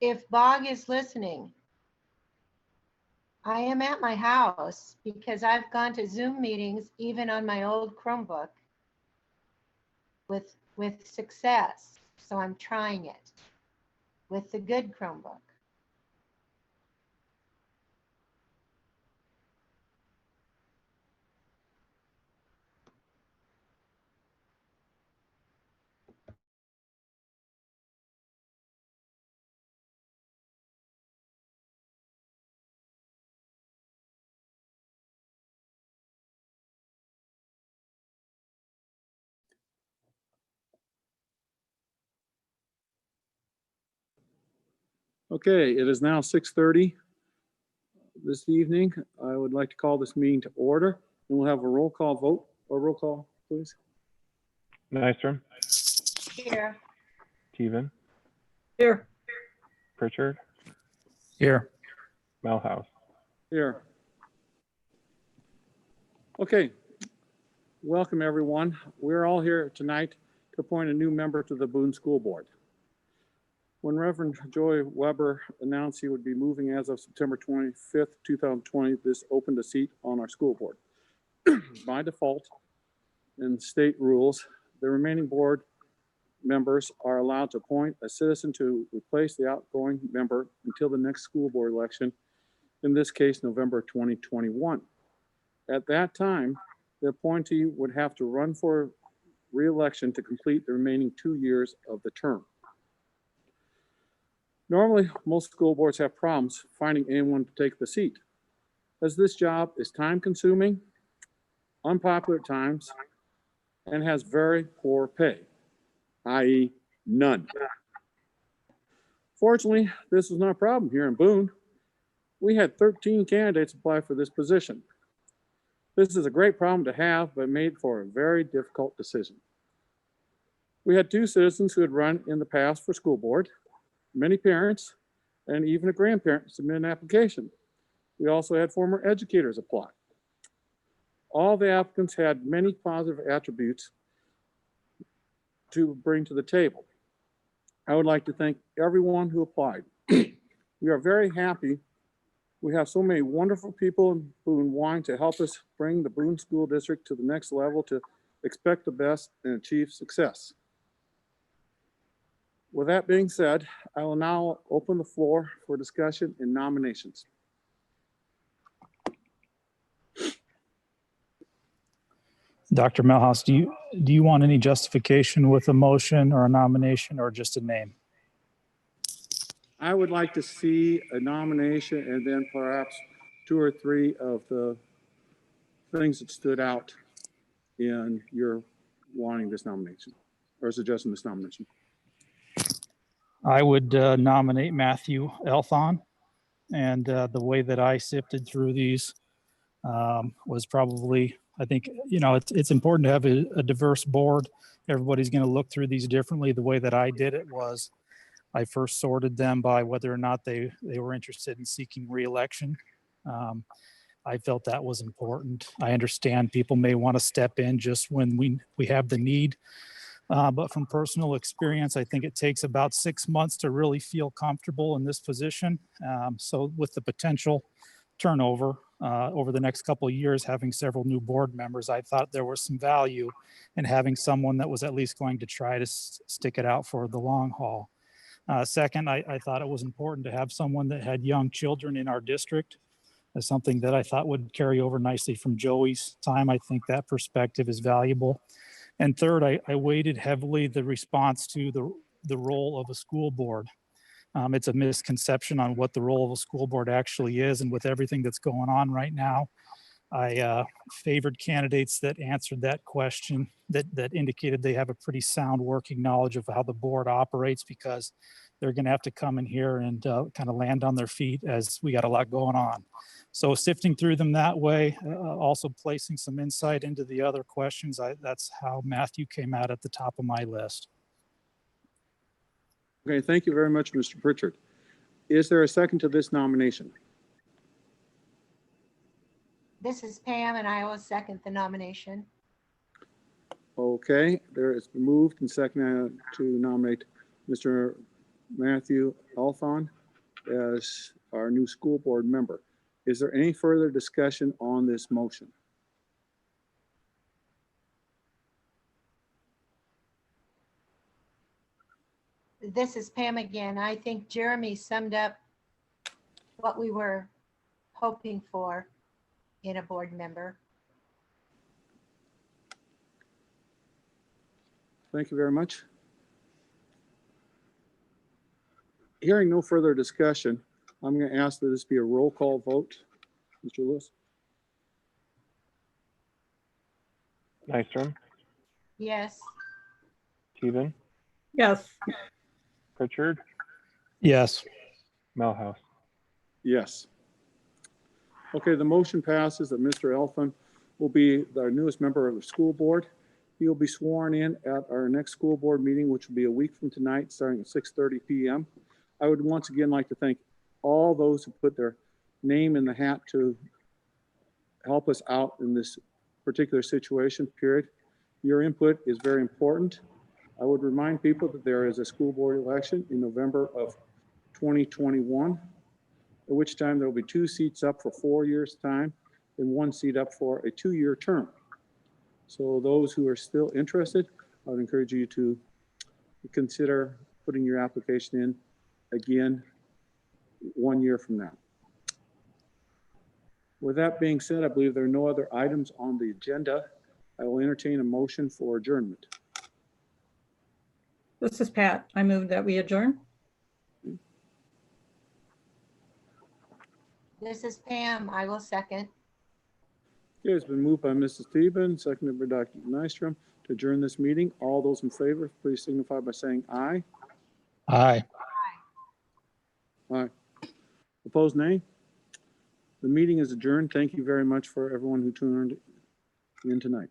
if Bog is listening, I am at my house because I've gone to Zoom meetings even on my old Chromebook with success. So I'm trying it with the good Chromebook. Okay, it is now 6:30 this evening. I would like to call this meeting to order, and we'll have a roll call vote. Or roll call, please. Nystrom, Here. Teven, Here. Pritchard, Here. Melhouse. Here. Okay, welcome everyone. We're all here tonight to appoint a new member to the Boone School Board. When Reverend Joy Weber announced he would be moving as of September 25th, 2020, this opened a seat on our school board. By default, in state rules, the remaining board members are allowed to appoint a citizen to replace the outgoing member until the next school board election, in this case, November 2021. At that time, the appointee would have to run for re-election to complete the remaining 2 years of the term. Normally, most school boards have problems finding anyone to take the seat, as this job is time-consuming, unpopular at times, and has very poor pay, i.e. none. Fortunately, this is not a problem here in Boone. We had 13 candidates apply for this position. This is a great problem to have, but made for a very difficult decision. We had 2 citizens who had run in the past for school board, many parents, and even a grandparent submit an application. We also had former educators apply. All the applicants had many positive attributes to bring to the table. I would like to thank everyone who applied. We are very happy we have so many wonderful people in Boone wanting to help us bring the Boone School District to the next level, to expect the best and achieve success. With that being said, I will now open the floor for discussion and nominations. Dr. Melhouse, do you want any justification with a motion or a nomination or just a name? I would like to see a nomination and then perhaps 2 or 3 of the things that stood out in your wanting this nomination or suggesting this nomination. I would nominate Matthew Elthon, and the way that I sifted through these was probably, I think, you know, it's important to have a diverse board. Everybody's going to look through these differently. The way that I did it was I first sorted them by whether or not they were interested in seeking re-election. I felt that was important. I understand people may want to step in just when we have the need. But from personal experience, I think it takes about 6 months to really feel comfortable in this position. So with the potential turnover over the next couple of years, having several new board members, I thought there was some value in having someone that was at least going to try to stick it out for the long haul. Second, I thought it was important to have someone that had young children in our district. That's something that I thought would carry over nicely from Joey's time. I think that perspective is valuable. And third, I weighted heavily the response to the role of a school board. It's a misconception on what the role of a school board actually is. And with everything that's going on right now, I favored candidates that answered that question, that indicated they have a pretty sound working knowledge of how the board operates, because they're going to have to come in here and kind of land on their feet as we got a lot going on. So sifting through them that way, also placing some insight into the other questions, that's how Matthew came out at the top of my list. Okay, thank you very much, Mr. Pritchard. Is there a second to this nomination? This is Pam, and I will second the nomination. Okay, there is moved and seconded to nominate Mr. Matthew Althon as our new school board member. Is there any further discussion on this motion? This is Pam again. I think Jeremy summed up what we were hoping for in a board member. Thank you very much. Hearing no further discussion, I'm going to ask that this be a roll call vote. Mr. Lewis? Nystrom, Yes, Teven, Yes. Pritchard, Yes. Melhouse. Yes. Okay, the motion passes that Mr. Elfin will be our newest member of the school board. He will be sworn in at our next school board meeting, which will be a week from tonight, starting at 6:30 p.m. I would once again like to thank all those who put their name in the hat to help us out in this particular situation, period. Your input is very important. I would remind people that there is a school board election in November of 2021, at which time there will be 2 seats up for 4 years' time and 1 seat up for a 2-year term. So those who are still interested, I would encourage you to consider putting your application in again 1 year from now. With that being said, I believe there are no other items on the agenda. I will entertain a motion for adjournment. This is Pat. I move that we adjourn. this is Pam. I will second. Okay, it's been moved by Mrs. Theban, seconded by Dr. Nystrom to adjourn this meeting. All those in favor, please signify by saying aye. Aye. Aye. Opposed, nay? The meeting is adjourned. Thank you very much for everyone who tuned in tonight.